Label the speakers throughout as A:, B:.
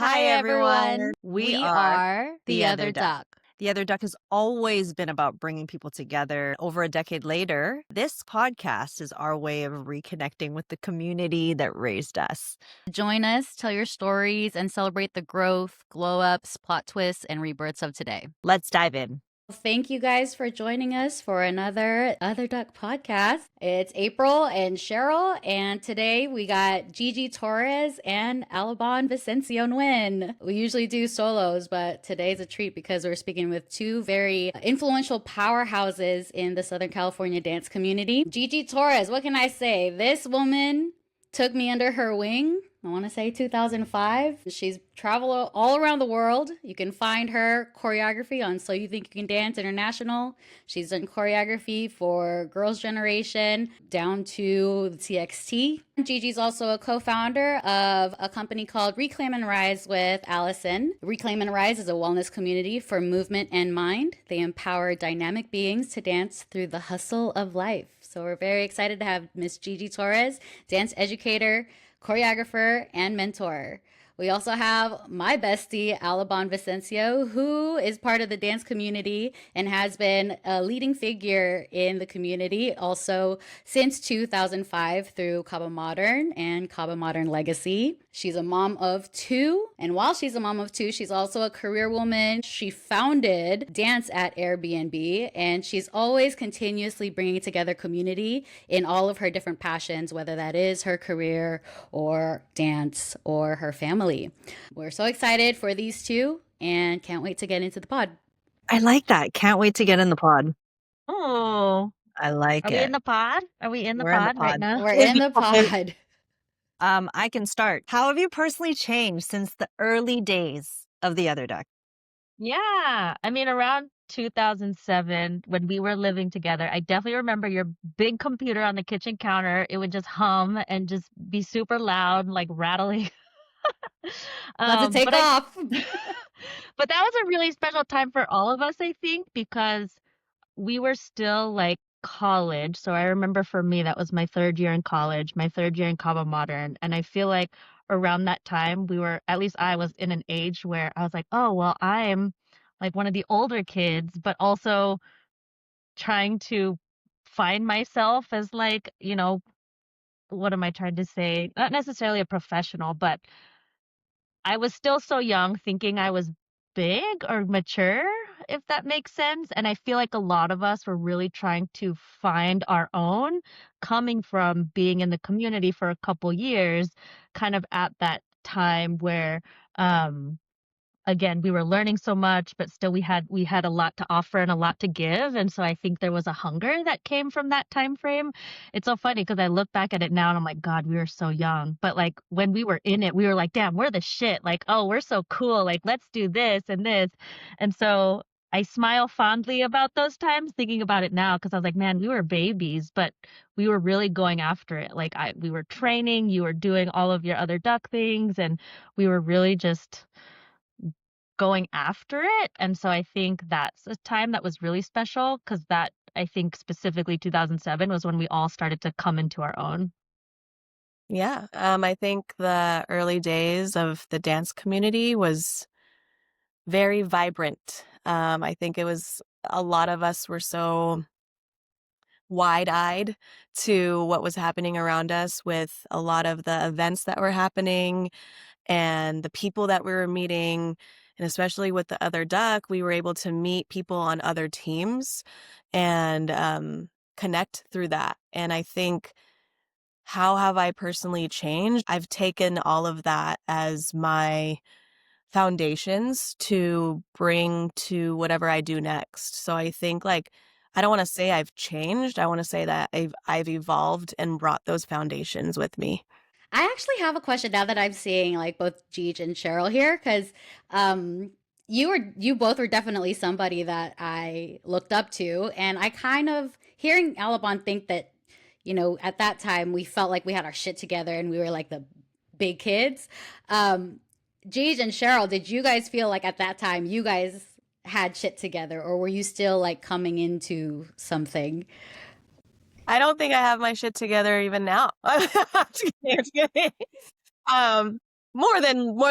A: Hi, everyone. We
B: We
A: are
B: are
A: The
B: The
A: Other
B: Other
A: Duck.
B: Duck.
A: The Other Duck has always been about bringing people together. Over a decade later, this podcast is our way of reconnecting with the community that raised us.
B: Join us, tell your stories, and celebrate the growth, glow ups, plot twists, and rebirths of today.
A: Let's dive in.
B: Thank you guys for joining us for another Other Duck podcast. It's April and Cheryl, and today we got Gigi Torres and Alban Vicencio-Nguyen. We usually do solos, but today's a treat because we're speaking with two very influential powerhouses in the Southern California dance community. Gigi Torres, what can I say? This woman took me under her wing. I want to say 2005. She's traveled all around the world. You can find her choreography on So You Think You Can Dance International. She's done choreography for Girls' Generation down to TXT. Gigi's also a co-founder of a company called Reclaim and Rise with Allison. Reclaim and Rise is a wellness community for movement and mind. They empower dynamic beings to dance through the hustle of life. So we're very excited to have Miss Gigi Torres, dance educator, choreographer, and mentor. We also have my bestie, Alban Vicencio, who is part of the dance community and has been a leading figure in the community also since 2005 through Cabo Modern and Cabo Modern Legacy. She's a mom of two, and while she's a mom of two, she's also a career woman. She founded Dance at Airbnb, and she's always continuously bringing together community in all of her different passions, whether that is her career or dance or her family. We're so excited for these two and can't wait to get into the pod.
A: I like that. Can't wait to get in the pod.
C: Oh,
A: I like
C: are we in
A: it.
C: the pod? Are we in the
A: We're in the
C: pod right
A: pod.
C: now?
B: We're in the pod.
A: I can start. How have you personally changed since the early days of The Other Duck?
C: Yeah. I mean, around 2007, when we were living together, I definitely remember your big computer on the kitchen counter. It would just hum and just be super loud, like rattling.
B: About to take
C: But I,
B: off.
C: but that was a really special time for all of us, I think, because we were still like college. So I remember for me, that was my third year in college, my third year in Cabo Modern. And I feel like around that time, we were, at least I was in an age where I was like, oh, well, I'm like one of the older kids, but also trying to find myself as like, what am I trying to say? Not necessarily a professional, but I was still so young thinking I was big or mature, if that makes sense. And I feel like a lot of us were really trying to find our own coming from being in the community for a couple years, kind of at that time where um again, we were learning so much, but still we had a lot to offer and a lot to give. And so I think there was a hunger that came from that time frame. It's so funny because I look back at it now and I'm like, God, we were so young. But like when we were in it, we were like, damn, we're the shit. Like, oh, we're so cool. Like, let's do this and this. And so I smile fondly about those times, thinking about it now, because I was like, man, we were babies, but we were really going after it. Like we were training, you were doing all of your other duck things, and we were really just going after it. And so I think that's a time that was really special because that, I think specifically 2007 was when we all started to come into our own.
D: Yeah, I think the early days of the dance community was very vibrant. I think it was a lot of us were so wide-eyed to what was happening around us with a lot of the events that were happening and the people that we were meeting. And especially with the other duck, we were able to meet people on other teams and connect through that. And I think how have I personally changed? I've taken all of that as my foundations to bring to whatever I do next. So I think like I don't want to say I've changed. I want to say that I've evolved and brought those foundations with me.
B: I actually have a question now that I'm seeing like both Jeej and Cheryl here because you both were definitely somebody that I looked up to, and I kind of hearing Alabon think that at that time we felt like we had our shit together and we were like the big kids. Jeej and Cheryl, did you guys feel like at that time you guys had shit together, or were you still like coming into something?
D: I don't think I have my shit together even now. I'm just kidding. I'm just kidding. more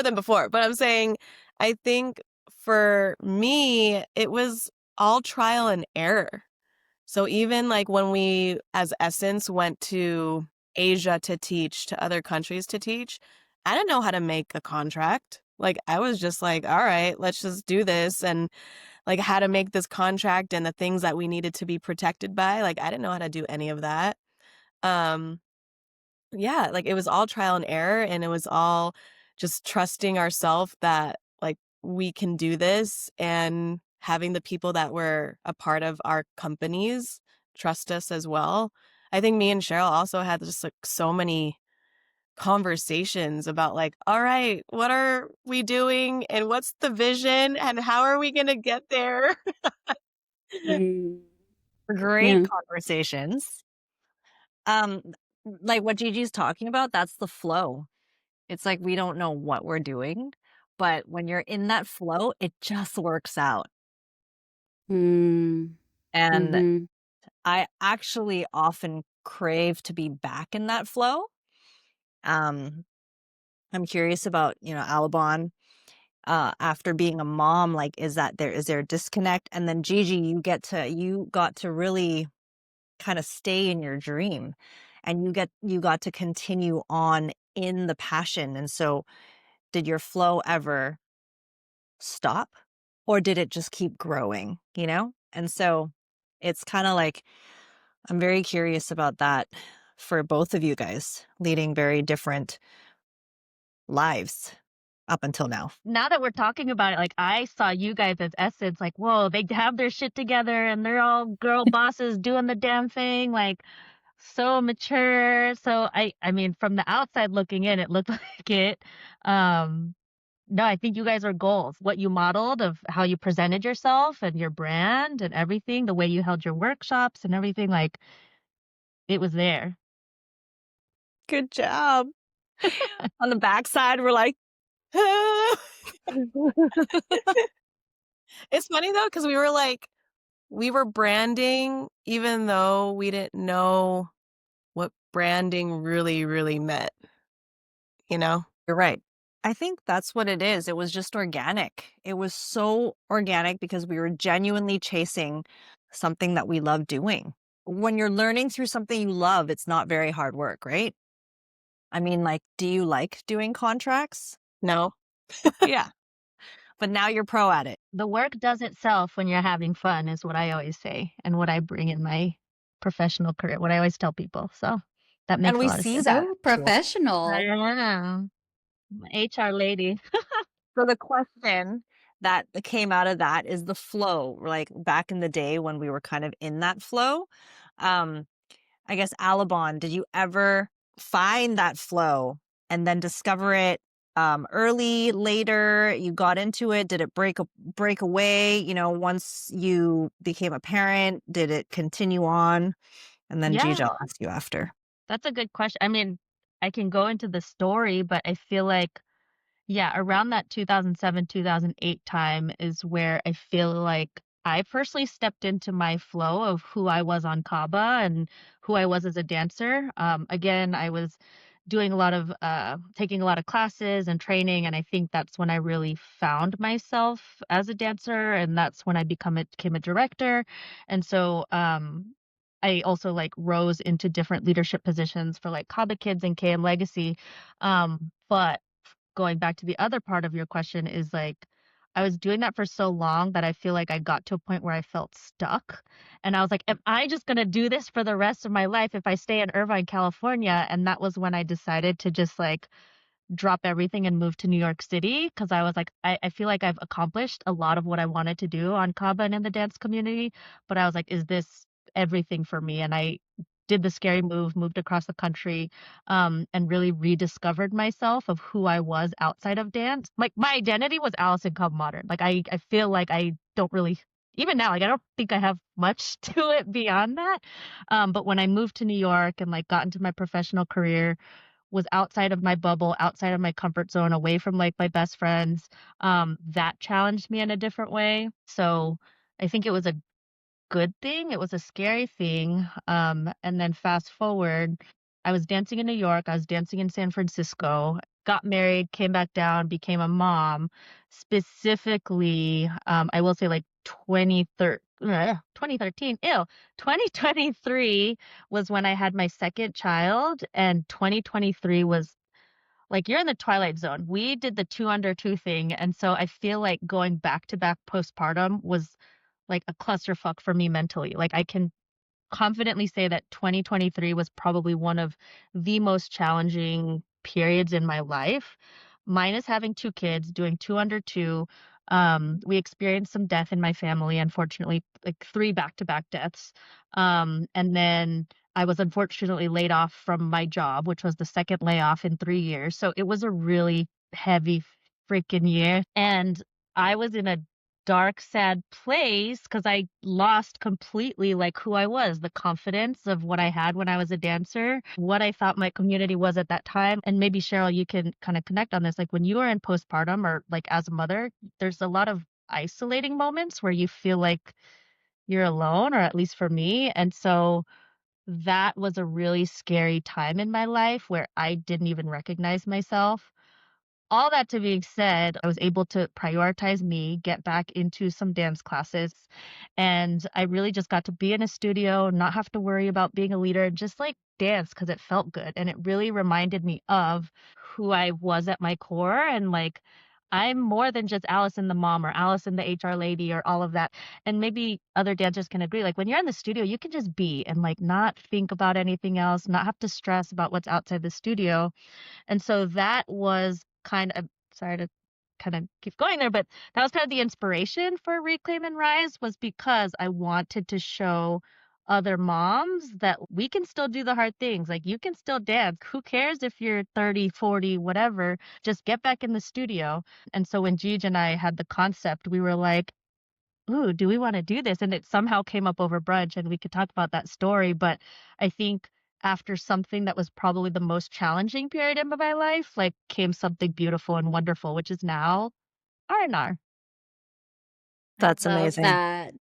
D: than before. But I'm saying, I think for me, it was all trial and error. So even like when we, as Essence, went to Asia to teach, to other countries to teach, I didn't know how to make a contract. Like I was just like, all right, let's just do this, and like how to make this contract and the things that we needed to be protected by. Like I didn't know how to do any of that. Um, yeah, like it was all trial and error, and it was all just trusting ourselves that like we can do this, and having the people that were a part of our companies trust us as well. I think me and Cheryl also had just like so many conversations about like, all right, what are we doing and what's the vision and how are we going to get there?
B: Mm.
A: Great
B: Yeah.
A: conversations. Um, like what Gigi's talking about, that's the flow. It's like we don't know what we're doing, but when you're in that flow, it just works out.
B: Mm.
A: And
B: Mm-hmm.
A: I actually often crave to be back in that flow. Um, I'm curious about, Alabon, after being a mom, like, is there a disconnect? And then Gigi, you got to really kind of stay in your dream, and you got to continue on in the passion. And so did your flow ever stop, or did it just keep growing? And so it's kind of like, I'm very curious about that for both of you guys leading very different lives up until now.
C: Now that we're talking about it, like I saw you guys as Essence, like, whoa, they have their shit together and they're all girl bosses doing the damn thing, like so mature. So I mean, from the outside looking in, it looked like it. Um, no, I think you guys are goals. What you modeled of how you presented yourself and your brand and everything, the way you held your workshops and everything, like it was there.
A: Good job. On the backside, we're like,
D: It's funny though, because we were branding even though we didn't know what branding really, really meant, you know?
A: you're right. I think that's what it is. It was just organic. It was so organic because we were genuinely chasing something that we love doing. When you're learning through something you love, it's not very hard work, right? I mean, like, do you like doing contracts?
D: No.
A: Yeah. But now you're pro at it.
C: The work does itself when you're having fun, is what I always say, and what I bring in my professional career, what I always tell people. So that
A: And
C: makes a
A: we
C: lot of
A: see
C: sense.
A: that.
B: So
A: Cool.
C: I
B: professional.
C: am. HR lady.
A: So the question that came out of that is the flow, like back in the day when we were kind of in that flow. Um, I guess Alabon, did you ever find that flow and then discover it early, later? You got into it. Did it break away? Once you became a parent, did it continue on? And then Gigi,
C: Yeah,
A: I'll ask you after.
C: that's a good question. I mean, I can go into the story, but I feel like, yeah, around that 2007, 2008 time is where I feel like I personally stepped into my flow of who I was on Kaba and who I was as a dancer. Again, I was doing a lot of taking a lot of classes and training, and I think that's when I really found myself as a dancer, and that's when I became a director. And so I also like rose into different leadership positions for like Kaba Kids and KM Legacy. But going back to the other part of your question is like I was doing that for so long that I feel like I got to a point where I felt stuck. And I was like, am I just going to do this for the rest of my life if I stay in Irvine, California? And that was when I decided to just like drop everything and move to New York City because I was like, I feel like I've accomplished a lot of what I wanted to do on Kaba and in the dance community. But I was like, is this everything for me? And I did the scary move, moved across the country, and really rediscovered myself of who I was outside of dance. Like my identity was Allison Cobb Modern. Like I feel like I don't really even now, like I don't think I have much to it beyond that. But when I moved to New York and like got into my professional career, was outside of my bubble, outside of my comfort zone, away from like my best friends. That challenged me in a different way. So I think it was a good thing. It was a scary thing. And then fast forward, I was dancing in New York. I was dancing in San Francisco. got married, came back down, became a mom. Specifically, I will say like 2013, 2023 was when I had my second child, and 2023 was like you're in the twilight zone. We did the 2 under 2 thing, and so I feel like going back to back postpartum was like a clusterfuck for me mentally. Like I can confidently say that 2023 was probably one of the most challenging periods in my life. Minus having 2 kids, doing 2 under 2. We experienced some death in my family, unfortunately, like 3 back-to-back deaths. And then I was unfortunately laid off from my job, which was the second layoff in 3 years. So it was a really heavy freaking year. And I was in a dark, sad place because I lost completely like who I was, the confidence of what I had when I was a dancer, what I thought my community was at that time. And maybe Cheryl, you can kind of connect on this. Like when you are in postpartum or like as a mother, there's a lot of isolating moments where you feel like you're alone, or at least for me. And so that was a really scary time in my life where I didn't even recognize myself. All that to being said, I was able to prioritize me, get back into some dance classes, and I really just got to be in a studio, not have to worry about being a leader, and just like dance because it felt good. And it really reminded me of who I was at my core. And like, I'm more than just Allison the mom or Allison the HR lady or all of that. And maybe other dancers can agree. Like, when you're in the studio, you can just be and like not think about anything else, not have to stress about what's outside the studio. And so that was kind of, sorry to kind of keep going there, but that was kind of the inspiration for Reclaim and Rise, was because I wanted to show other moms that we can still do the hard things. Like you can still dance. Who cares if you're 30, 40, whatever, just get back in the studio. And so when Gigi and I had the concept, we were like, ooh, do we want to do this? And it somehow came up over brunch and we could talk about that story. But I think after something that was probably the most challenging period in my life, like came something beautiful and wonderful, which is now R&R.
B: I
A: That's
B: love
A: amazing.
B: that.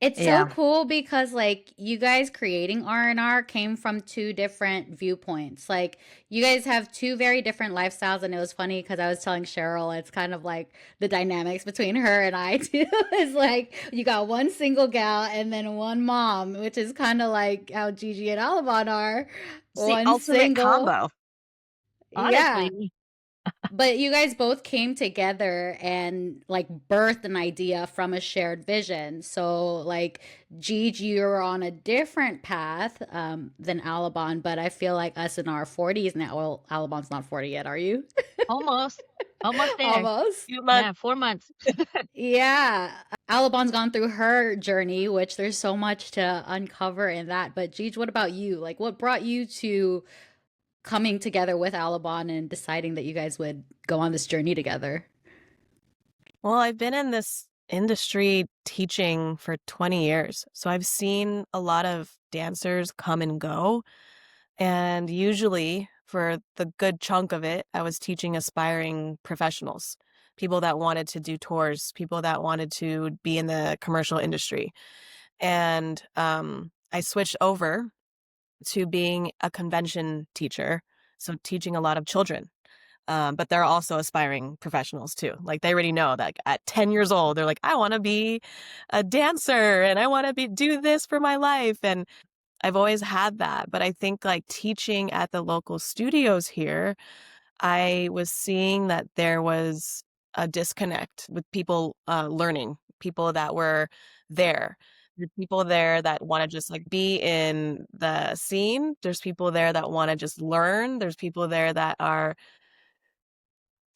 B: It's so
A: Yeah.
B: cool because like you guys creating R&R came from two different viewpoints. Like you guys have two very different lifestyles, and it was funny because I was telling Cheryl it's kind of like the dynamics between her and I too. It's like you got one single gal and then one mom, which is kind of like how Gigi and Alabon are.
A: It's the
B: One
A: ultimate
B: single.
A: combo.
B: Yeah.
C: Honestly,
B: But you guys both came together and like birthed an idea from a shared vision. So like Gigi, you're on a different path than Alabon, but I feel like us in our 40s now. Well, Alabon's not 40 yet, are you?
C: almost, almost there.
B: Almost.
A: Few months.
C: Yeah, 4 months.
B: Yeah. Alabon's gone through her journey, which there's so much to uncover in that. But Gigi, what about you? Like what brought you to coming together with Alabon and deciding that you guys would go on this journey together?
D: Well, I've been in this industry teaching for 20 years. So I've seen a lot of dancers come and go. And usually, for the good chunk of it, I was teaching aspiring professionals, people that wanted to do tours, people that wanted to be in the commercial industry. And I switched over to being a convention teacher, so teaching a lot of children. But they're also aspiring professionals too. Like they already know that at 10 years old, they're like, I want to be a dancer and I want to do this for my life. And I've always had that. But I think like teaching at the local studios here, I was seeing that there was a disconnect with people learning, people that were there. There's people there that want to just like be in the scene. There's people there that want to just learn. There's people there that are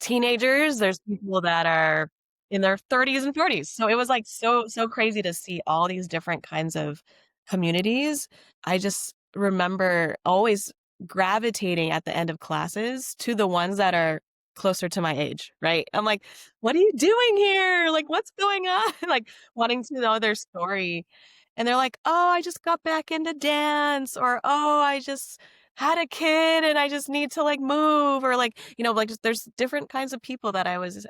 D: teenagers. There's people that are in their 30s and 40s. So it was like so crazy to see all these different kinds of communities. I just remember always gravitating at the end of classes to the ones that are closer to my age, right? I'm like, what are you doing here? Like, what's going on? Like, wanting to know their story. And they're like, oh, I just got back into dance, or oh, I just had a kid and I just need to like move, or like, like just, there's different kinds of people that I was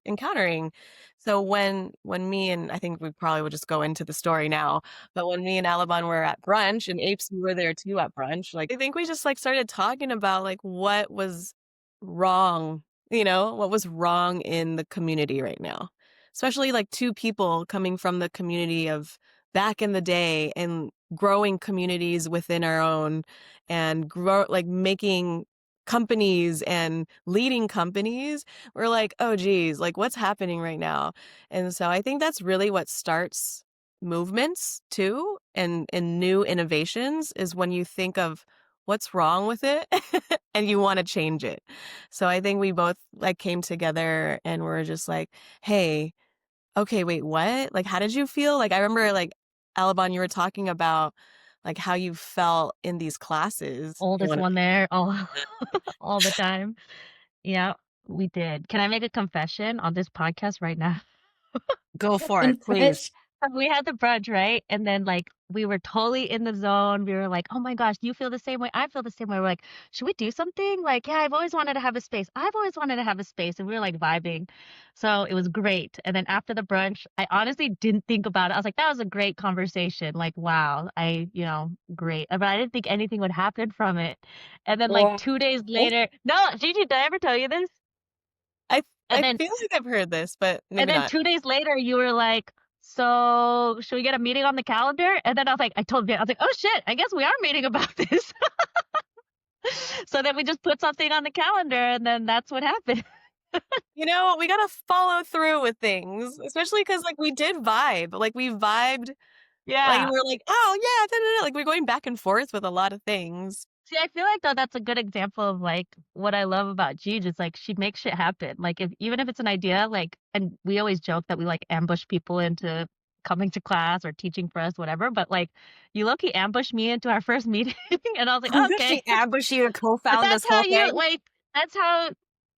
D: encountering. So when me and I think we probably would just go into the story now, but when me and Alabon were at brunch, and Apes, you were there too at brunch, like I think we just like started talking about like what was wrong, what was wrong in the community right now. Especially like two people coming from the community of back in the day and growing communities within our own and grow like making companies and leading companies. We're like, oh geez, like what's happening right now? And so I think that's really what starts movements too and new innovations is when you think of what's wrong with it and you want to change it. So I think we both like came together and were just like, hey, okay, wait, what? Like, how did you feel? Like, I remember like Alabon, you were talking about like how you felt in these classes. You
C: Oldest
D: wanna-
C: one there all the time. Yeah, we did. Can I make a confession on this podcast right now?
A: Go for it, please.
B: Confess.
C: We had the brunch, right? And then, like, we were totally in the zone. We were like, "Oh my gosh, do you feel the same way? I feel the same way." We're like, "Should we do something?" Like, "Yeah, I've always wanted to have a space. I've always wanted to have a space." And we were like vibing. So it was great. And then after the brunch, I honestly didn't think about it. I was like, "That was a great conversation." Like, wow, great. But I didn't think anything would happen from it. And then, like,
B: Wow.
C: 2 days later, no, Gigi, did I ever tell you this?
D: I
C: And
D: I
C: then
D: feel like I've heard this, but
C: And
D: maybe
C: then
D: not.
C: 2 days later, you were like, "So, should we get a meeting on the calendar?" And then I told Viet, I was like, "Oh shit, I guess we are meeting about this." So then we just put something on the calendar and then that's what happened.
D: We gotta follow through with things, especially because like we did vibe. Like we vibed, like
C: Yeah.
D: and we're like, oh yeah, da, da, da. Like we're going back and forth with a lot of things.
C: See, I feel like though that's a good example of like what I love about Jeej is like she makes shit happen. Like if even if it's an idea, like and we always joke that we like ambush people into coming to class or teaching for us, whatever. But like you low-key ambushed me into our first meeting and I was like, oh, okay.
A: She ambushed you to
C: But
A: co-found this
C: that's how
A: whole
C: you
A: thing.
C: like that's how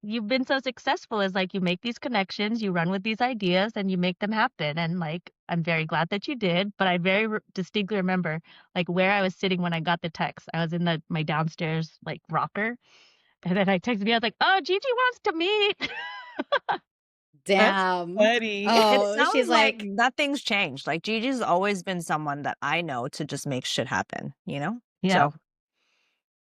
C: you've been so successful is like you make these connections, you run with these ideas and you make them happen. And like I'm very glad that you did, but I very distinctly remember like where I was sitting when I got the text. I was in my downstairs like rocker, and then I texted me. I was like, "Oh, Gigi wants to meet."
D: That's
B: Damn.
D: funny.
A: It
B: Oh, she's
A: sounds like
B: like,
A: nothing's changed. Like Gigi's always been someone that I know to just make shit happen, you know?
C: Yeah.
A: So,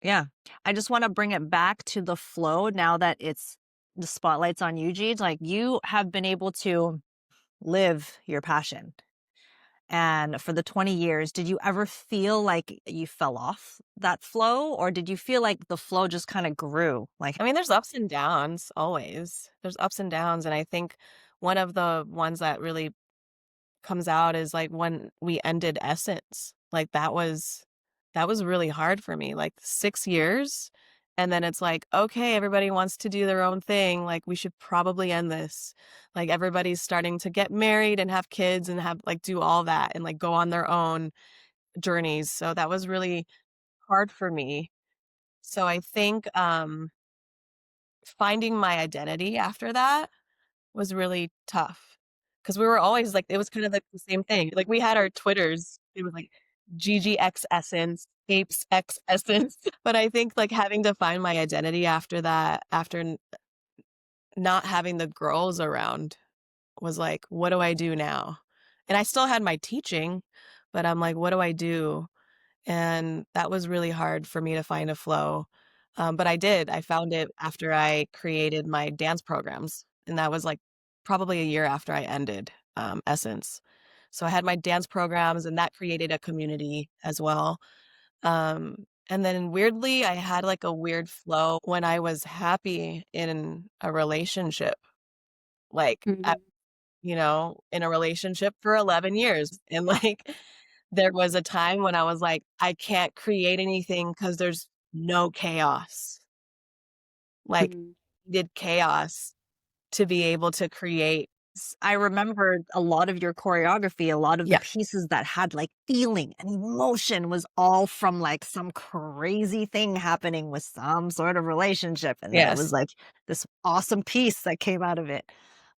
A: yeah. I just want to bring it back to the flow now that it's the spotlight's on you, Gigi. Like you have been able to live your passion. And for the 20 years, did you ever feel like you fell off that flow or did you feel like the flow just kind of grew? Like,
D: I mean, there's ups and downs always. There's ups and downs, and I think one of the ones that really comes out is like when we ended Essence. Like that was really hard for me. Like 6 years and then it's like, okay, everybody wants to do their own thing. Like we should probably end this. Like everybody's starting to get married and have kids and have like do all that and like go on their own journeys. So that was really hard for me. So I think finding my identity after that was really tough because we were always like it was kind of like the same thing. Like we had our Twitters. It was like GGX Essence, Apes X Essence. But I think like having to find my identity after that, after not having the girls around, was like, what do I do now? And I still had my teaching, but I'm like, what do I do? And that was really hard for me to find a flow. But I did. I found it after I created my dance programs. And that was like probably a year after I ended Essence. So I had my dance programs and that created a community as well. And then weirdly, I had like a weird flow when I was happy in a relationship, like
B: mhm,
D: in a relationship for 11 years. And like, there was a time when I was like, I can't create anything because there's no chaos. Like,
B: mhm,
D: did chaos to be able to create.
A: I remember a lot of your choreography, a lot of the
D: Yeah.
A: pieces that had like feeling and emotion was all from like some crazy thing happening with some sort of relationship. And then it was
D: Yes,
A: like this awesome piece that came out of it.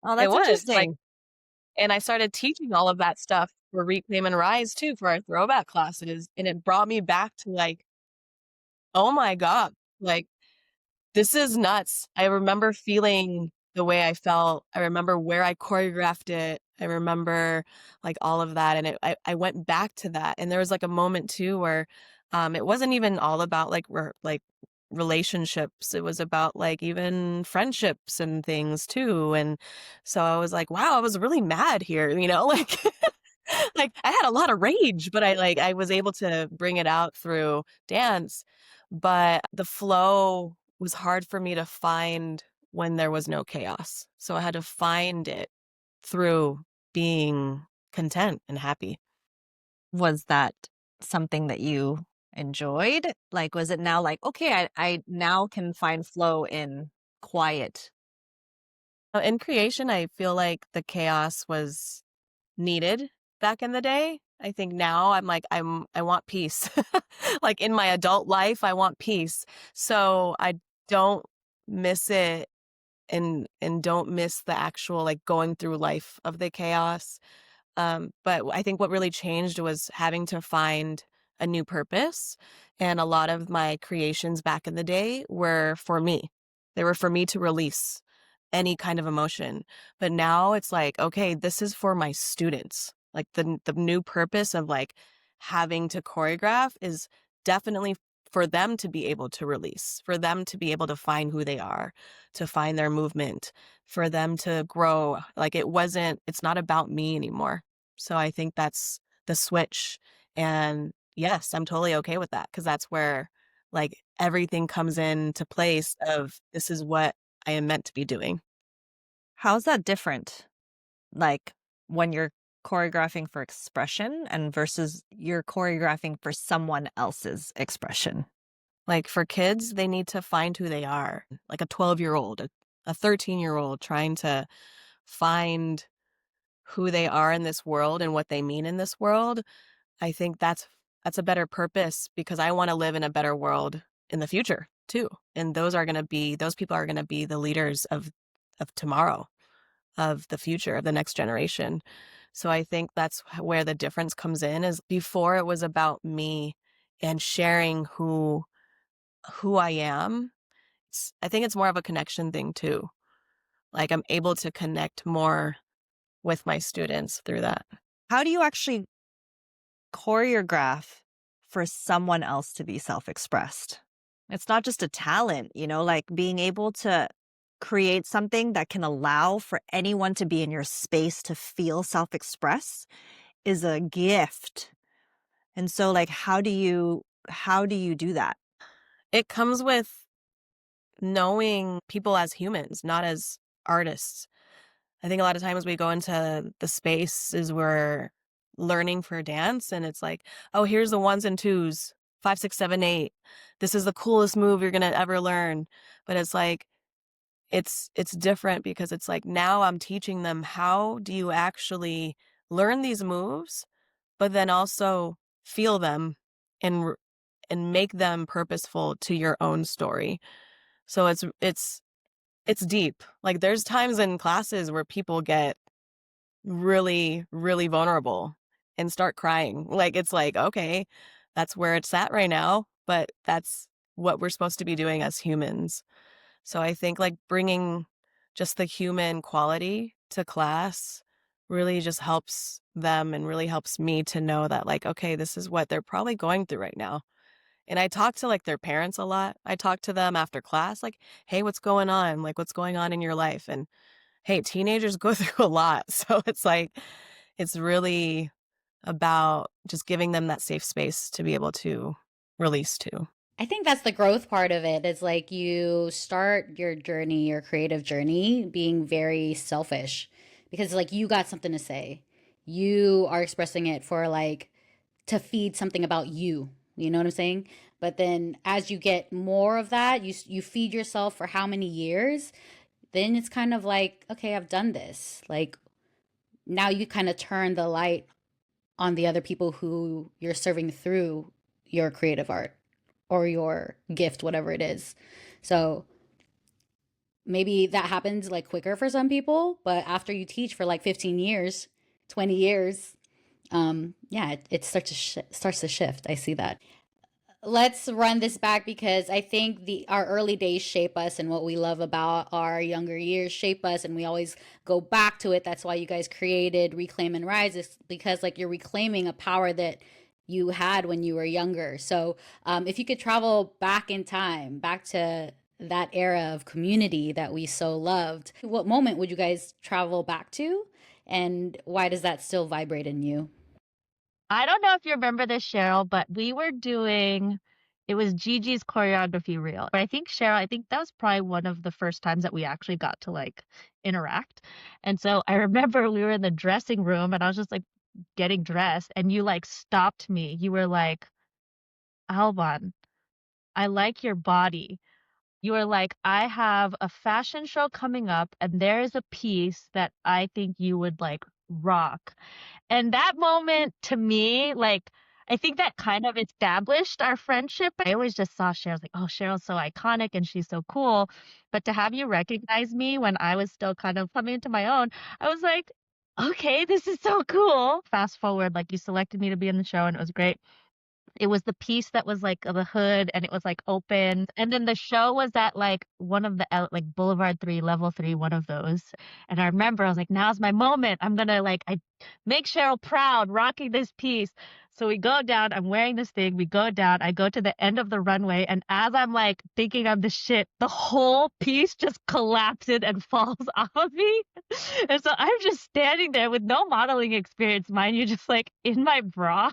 A: Oh,
D: it
A: that's
D: was like,
A: interesting.
D: and I started teaching all of that stuff for Reclaim and Rise too for our throwback classes. And it brought me back to like, oh my God, like, this is nuts. I remember feeling the way I felt. I remember where I choreographed it. I remember like all of that. And I went back to that. And there was like a moment too where it wasn't even all about like relationships. It was about like even friendships and things too. And so I was like, wow, I was really mad here, like like I had a lot of rage, but I was able to bring it out through dance. But the flow was hard for me to find when there was no chaos. So I had to find it through being content and happy.
A: Was that something that you enjoyed? Like, was it now like, okay, I now can find flow in quiet?
D: In creation, I feel like the chaos was needed back in the day. I think now I'm like I want peace. Like in my adult life, I want peace. So I don't miss it and don't miss the actual like going through life of the chaos. But I think what really changed was having to find a new purpose. And a lot of my creations back in the day were for me. They were for me to release any kind of emotion. But now it's like, okay, this is for my students. Like the new purpose of like having to choreograph is definitely for them to be able to release, for them to be able to find who they are, to find their movement, for them to grow. Like it's not about me anymore. So I think that's the switch. And yes, I'm totally okay with that because that's where like everything comes into place of this is what I am meant to be doing.
A: How's that different? Like when you're choreographing for expression and versus you're choreographing for someone else's expression?
D: Like for kids, they need to find who they are. Like a 12-year-old, a 13-year-old trying to find who they are in this world and what they mean in this world. I think that's a better purpose because I want to live in a better world in the future too. And those people are going to be the leaders of tomorrow, of the future, of the next generation. So I think that's where the difference comes in is before it was about me and sharing who I am. I think it's more of a connection thing too. Like I'm able to connect more with my students through that.
A: How do you actually choreograph for someone else to be self-expressed? It's not just a talent, like being able to create something that can allow for anyone to be in your space to feel self-express is a gift. And so like how do you do that?
D: It comes with knowing people as humans, not as artists. I think a lot of times we go into the spaces we're learning for dance and it's like, oh, here's the ones and twos, 5, 6, 7, 8. This is the coolest move you're gonna ever learn. But it's like it's different because it's like now I'm teaching them how do you actually learn these moves, but then also feel them and and make them purposeful to your own story. So it's deep. Like there's times in classes where people get really, really vulnerable and start crying. Like it's like, okay, that's where it's at right now, but that's what we're supposed to be doing as humans. So I think like bringing just the human quality to class really just helps them and really helps me to know that like, okay, this is what they're probably going through right now. And I talk to like their parents a lot. I talk to them after class, like, hey, what's going on? Like, what's going on in your life? And hey, teenagers go through a lot. So it's like, it's really about just giving them that safe space to be able to release to.
B: I think that's the growth part of it. It's like you start your journey, your creative journey, being very selfish because like you got something to say. You are expressing it for like to feed something about you. You know what I'm saying? But then as you get more of that, you feed yourself for how many years? Then it's kind of like, okay, I've done this. Like now you kind of turn the light on the other people who you're serving through your creative art or your gift, whatever it is. So maybe that happens like quicker for some people, but after you teach for like 15 years, 20 years, yeah, it starts to shift. I see that. Let's run this back because I think the our early days shape us and what we love about our younger years shape us and we always go back to it. That's why you guys created Reclaim and Rise is because like you're reclaiming a power that you had when you were younger. So, if you could travel back in time, back to that era of community that we so loved, what moment would you guys travel back to? And why does that still vibrate in you?
C: I don't know if you remember this, Cheryl, but we were doing it was Gigi's choreography reel. But I think Cheryl, I think that was probably one of the first times that we actually got to like interact. And so I remember we were in the dressing room and I was just like getting dressed and you like stopped me. You were like, Alban, I like your body. You were like, I have a fashion show coming up and there is a piece that I think you would like rock. And that moment to me, like, I think that kind of established our friendship. I always just saw Cheryl, I was like, oh, Cheryl's so iconic and she's so cool. But to have you recognize me when I was still kind of coming into my own, I was like, okay, this is so cool. Fast forward, like you selected me to be in the show and it was great. It was the piece that was, like, the hood, and it was, like, open, and then the show was at, like, one of the like, Boulevard 3, Level 3, one of those, and I remember I was like, "Now's my moment. I'm gonna, like, I make Cheryl proud rocking this piece." So we go down, I'm wearing this thing, we go down, I go to the end of the runway, and as I'm, like, thinking I'm the shit, the whole piece just collapses and falls off of me, and so I'm just standing there with no modeling experience, mind you, just, like, in my bra.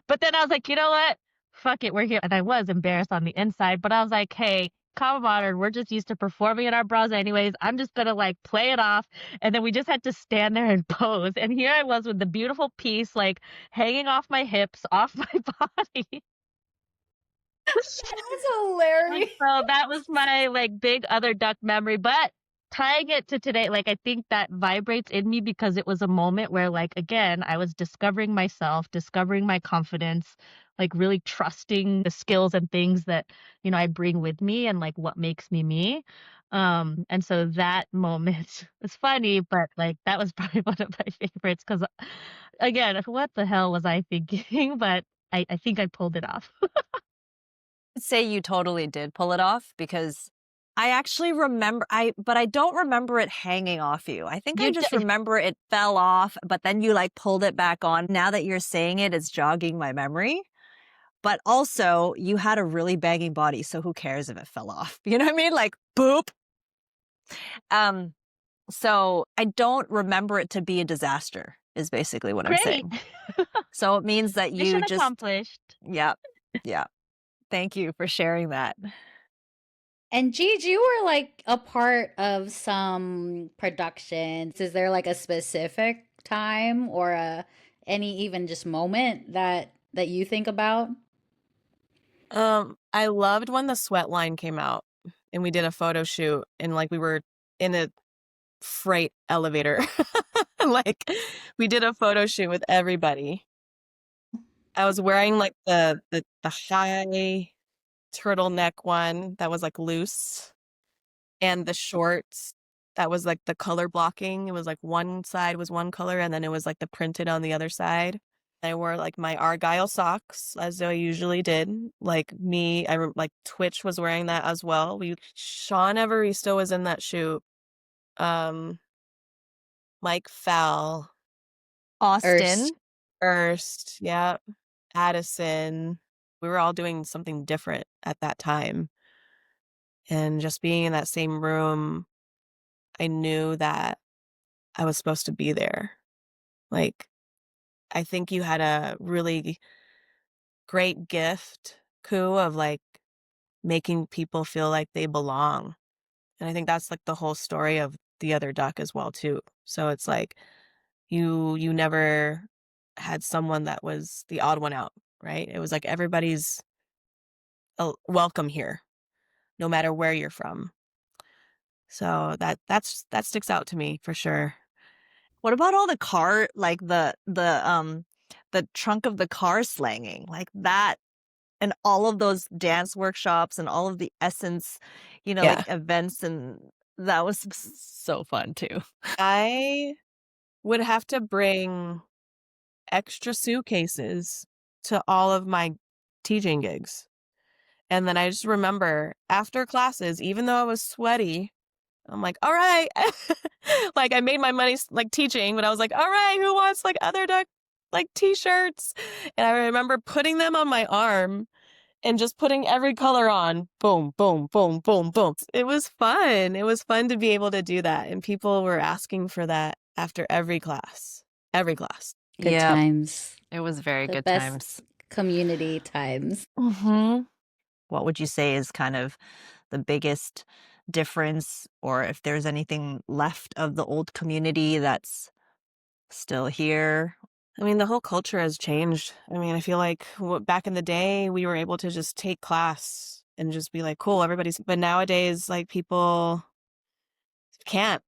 C: But then I was like, you know what? Fuck it, we're here. And I was embarrassed on the inside, but I was like, hey, calm modern, we're just used to performing in our bras anyways. I'm just gonna like play it off. And then we just had to stand there and pose. And here I was with the beautiful piece like hanging off my hips, off my body.
B: That's
C: And
B: hilarious.
C: so that was my like big other duck memory. But tying it to today, like I think that vibrates in me because it was a moment where, like, again, I was discovering myself, discovering my confidence, like really trusting the skills and things that, I bring with me and like what makes me me. And so that moment was funny, but like that was probably one of my favorites because again, what the hell was I thinking? But I think I pulled it off.
A: Say you totally did pull it off because I actually remember but I don't remember it hanging off you. I think I
C: You
A: just
C: d-
A: remember it fell off, but then you like pulled it back on. Now that you're saying it, it's jogging my memory. But also, you had a really banging body, so who cares if it fell off? You know what I mean? Like boop. Um so I don't remember it to be a disaster is basically what I'm
C: Great.
A: saying. So it means that you
C: Mission
A: just
C: accomplished.
A: yeah. Yeah. Thank you for sharing that.
B: And Gigi, you were like a part of some productions. Is there like a specific time or any even just moment that you think about?
D: I loved when the sweat line came out and we did a photo shoot and like we were in a freight elevator. Like we did a photo shoot with everybody. I was wearing like the high turtleneck one that was like loose and the shorts that was like the color blocking. It was like one side was one color and then it was like the printed on the other side. I wore like my Argyle socks as I usually did. Like me, like Twitch was wearing that as well. Sean Evaristo was in that shoot. Um, Mike Fell,
B: Ers.
A: Austin.
D: Erst, yeah, Addison. We were all doing something different at that time. And just being in that same room, I knew that I was supposed to be there. Like, I think you had a really great gift, Koo, of like making people feel like they belong. And I think that's like the whole story of the other duck as well too. So it's like you never had someone that was the odd one out, right? It was like everybody's welcome here, no matter where you're from. So that sticks out to me for sure.
A: What about all the car like the trunk of the car slanging? Like that and all of those dance workshops and all of the essence, like
D: Yeah.
A: events and that was so fun too.
D: I would have to bring extra suitcases to all of my teaching gigs. And then I just remember after classes, even though I was sweaty, I'm like, all right. Like I made my money like teaching, but I was like, all right, who wants like other duck like t-shirts. And I remember putting them on my arm and just putting every color on. Boom, boom, boom, boom, boom. It was fun. It was fun to be able to do that. And people were asking for that after every class. Every class.
B: Good
A: Yep.
B: times.
A: It was very
B: The
A: good
B: best
A: times.
B: community times.
A: Mm-hmm. What would you say is kind of the biggest difference, or if there's anything left of the old community that's still here?
D: I mean, the whole culture has changed. I mean, I feel like back in the day, we were able to just take class and just be like, cool, everybody's. But nowadays, like, people can't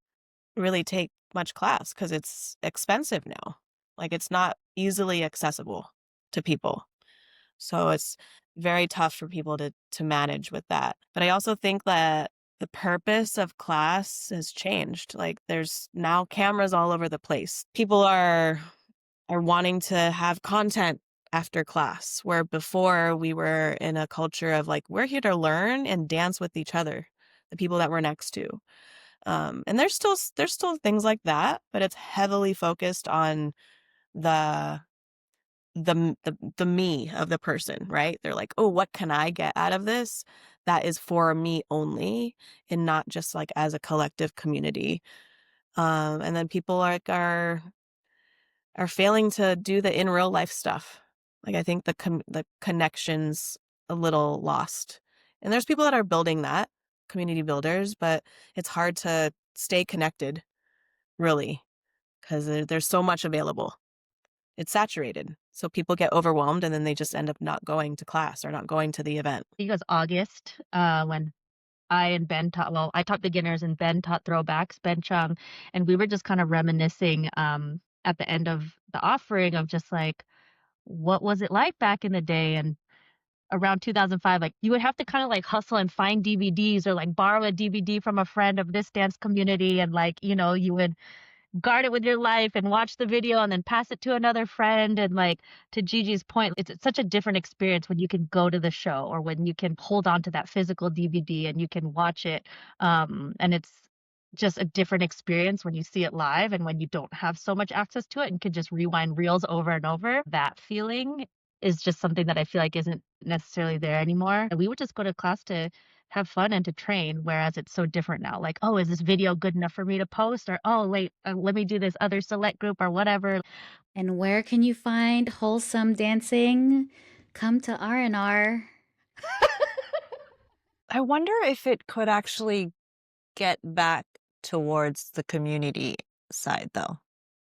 D: really take much class because it's expensive now. Like, it's not easily accessible to people. So it's very tough for people to manage with that. But I also think that the purpose of class has changed. Like, there's now cameras all over the place. People are wanting to have content after class, where before we were in a culture of like, we're here to learn and dance with each other, the people that we're next to. And there's still things like that, but it's heavily focused on the the me of the person, right? They're like, oh, what can I get out of this that is for me only, and not just like as a collective community. And then people are failing to do the in real life stuff. Like, I think the connection's a little lost. And there's people that are building that, community builders, but it's hard to stay connected, really, because there's so much available. It's saturated. So people get overwhelmed and then they just end up not going to class or not going to the event.
C: I think it was August, when I and Ben taught, well, I taught beginners and Ben taught throwbacks, Ben Chung, and we were just kind of reminiscing at the end of the offering of just like, what was it like back in the day? And around 2005, like you would have to kind of like hustle and find DVDs or like borrow a DVD from a friend of this dance community. And like, you would guard it with your life and watch the video and then pass it to another friend. And like, to Gigi's point, it's such a different experience when you can go to the show or when you can hold on to that physical DVD and you can watch it. And it's just a different experience when you see it live and when you don't have so much access to it and can just rewind reels over and over. That feeling is just something that I feel like isn't necessarily there anymore. And we would just go to class to have fun and to train, whereas it's so different now. Like, oh, is this video good enough for me to post? Or, oh, wait, let me do this other select group or whatever.
B: And where can you find wholesome dancing? Come to R&R.
A: I wonder if it could actually get back towards the community side, though.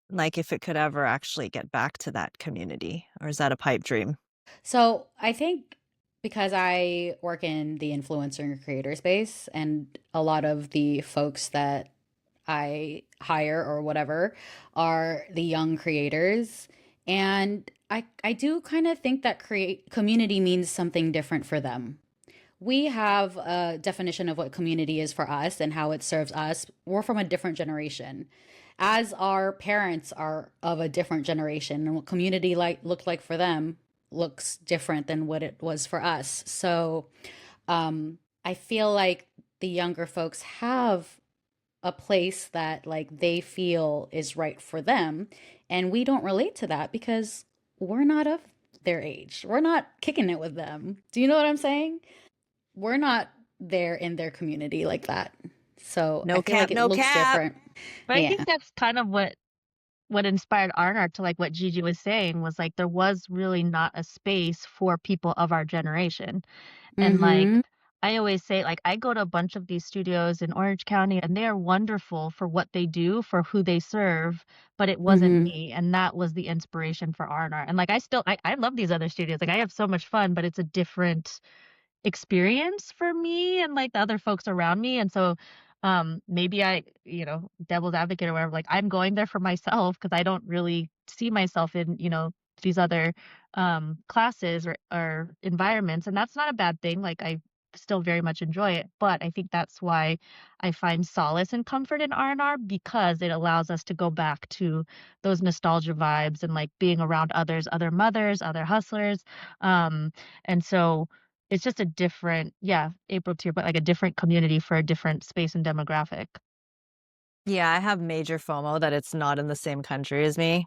A: Like, if it could ever actually get back to that community, or is that a pipe dream?
B: So I think because I work in the influencer and creator space, and a lot of the folks that I hire or whatever are the young creators. And I do kind of think that create community means something different for them. We have a definition of what community is for us and how it serves us. We're from a different generation. As our parents are of a different generation, and what community like looked like for them looks different than what it was for us. So I feel like the younger folks have a place that like they feel is right for them, and we don't relate to that because we're not of their age. We're not kicking it with them. Do you know what I'm saying? We're not there in their community like that. So I
A: No
B: feel like
A: cap,
B: it
A: no
B: looks
A: cap.
B: different.
C: But I
B: Yeah.
C: think that's kind of what inspired Arnart to like what Gigi was saying was like there was really not a space for people of our generation. And like
B: Mm-hmm.
C: I always say, like I go to a bunch of these studios in Orange County and they are wonderful for what they do, for who they serve, but it wasn't
B: Mm-hmm.
C: me. And that was the inspiration for Arnart. And like I love these other studios. Like I have so much fun, but it's a different experience for me and like the other folks around me. And so maybe I, devil's advocate or whatever, like I'm going there for myself because I don't really see myself in, these other classes or environments. And that's not a bad thing. Like I still very much enjoy it. But I think that's why I find solace and comfort in R&R because it allows us to go back to those nostalgia vibes and like being around others, other mothers, other hustlers. Um, and so it's just a different, yeah, April to your point, like a different community for a different space and demographic.
A: Yeah, I have major FOMO that it's not in the same country as me.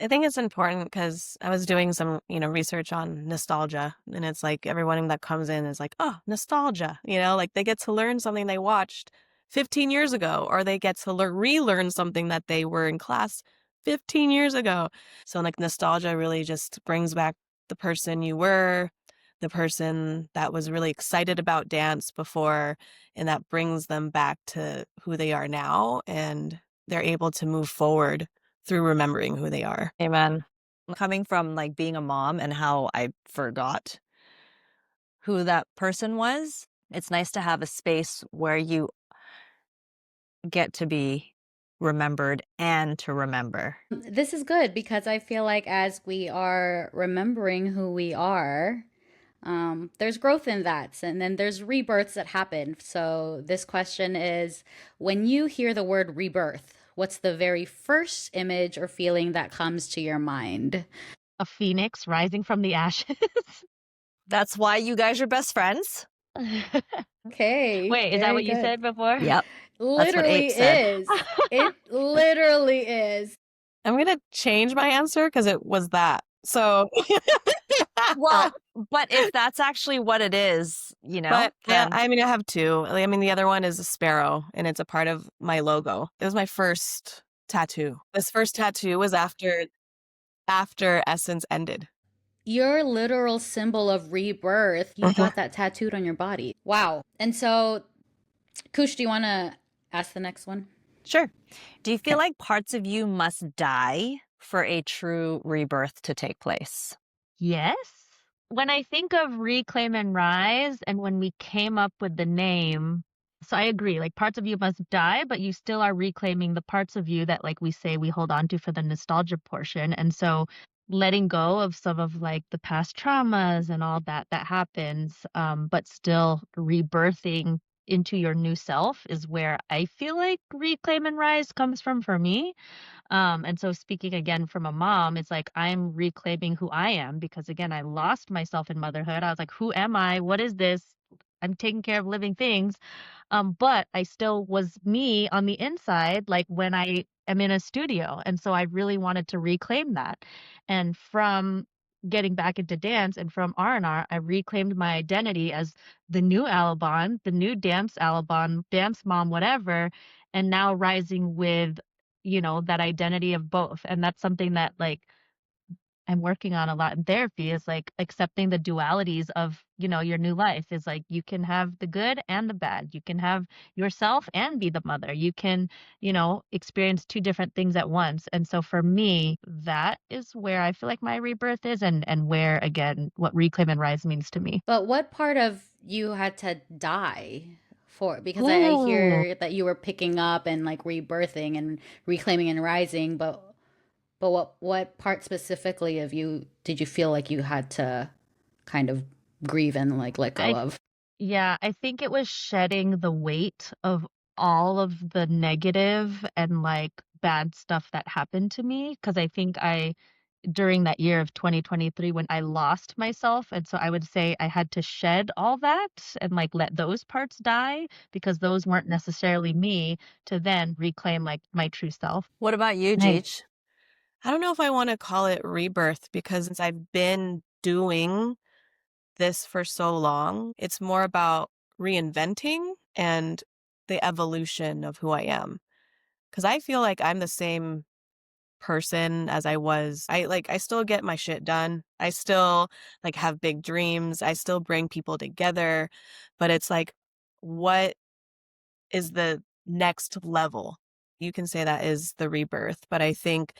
D: I think it's important because I was doing some, research on nostalgia, and it's like everyone that comes in is like, oh, nostalgia, like they get to learn something they watched 15 years ago, or they get to relearn something that they were in class 15 years ago. So like nostalgia really just brings back the person you were, the person that was really excited about dance before, and that brings them back to who they are now, and they're able to move forward through remembering who they are.
A: Amen. Coming from like being a mom and how I forgot who that person was, it's nice to have a space where you get to be remembered and to remember.
B: This is good because I feel like as we are remembering who we are, there's growth in that. And then there's rebirths that happen. So this question is, when you hear the word rebirth, what's the very first image or feeling that comes to your mind?
C: A phoenix rising from the ashes.
A: That's why you guys are best friends.
B: Okay,
C: Wait, is that
B: very
C: what you
B: good.
C: said before?
A: Yep. That's what
B: Literally
A: Ape said.
B: is. It literally is.
D: I'm going to change my answer because it was that. So,
A: Well, but if that's actually what it is,
D: but yeah,
A: then
D: I mean, I have two. I mean, the other one is a sparrow, and it's a part of my logo. It was my first tattoo. This first tattoo was after Essence ended.
B: Your literal symbol of rebirth, you
D: Mhm.
B: got that tattooed on your body. Wow. And so, Kush, do you want to ask the next one?
A: sure. Do you feel
B: Okay.
A: like parts of you must die for a true rebirth to take place?
C: Yes. When I think of Reclaim and Rise, and when we came up with the name, so I agree, like parts of you must die, but you still are reclaiming the parts of you that, like we say, we hold on to for the nostalgia portion. And so letting go of some of like the past traumas and all that happens, but still rebirthing into your new self is where I feel like Reclaim and Rise comes from for me. And so speaking again from a mom, it's like I'm reclaiming who I am because again, I lost myself in motherhood. I was like, who am I? What is this? I'm taking care of living things. But I still was me on the inside, like when I am in a studio. And so I really wanted to reclaim that. And from getting back into dance and from R&R, I reclaimed my identity as the new Alabon, the new dance Alabon, dance mom, whatever. And now rising with, that identity of both. And that's something that like I'm working on a lot in therapy is like accepting the dualities of, your new life is like you can have the good and the bad. You can have yourself and be the mother. You can, experience two different things at once. And so for me, that is where I feel like my rebirth is and where again what reclaim and rise means to me.
B: But what part of you had to die for? Because I
C: Ooh.
B: hear that you were picking up and like rebirthing and reclaiming and rising, but what part specifically of you did you feel like you had to kind of grieve and like let go
C: I
B: of?
C: Yeah, I think it was shedding the weight of all of the negative and like bad stuff that happened to me because I think I during that year of 2023 when I lost myself and so I would say I had to shed all that and like let those parts die because those weren't necessarily me to then reclaim like my true self.
A: What about you,
B: Nice.
A: Jeech?
D: I don't know if I want to call it rebirth because since I've been doing this for so long, it's more about reinventing and the evolution of who I am. Because I feel like I'm the same person as I was. I still get my shit done. I still like have big dreams. I still bring people together, but it's like what is the next level? You can say that is the rebirth, but I think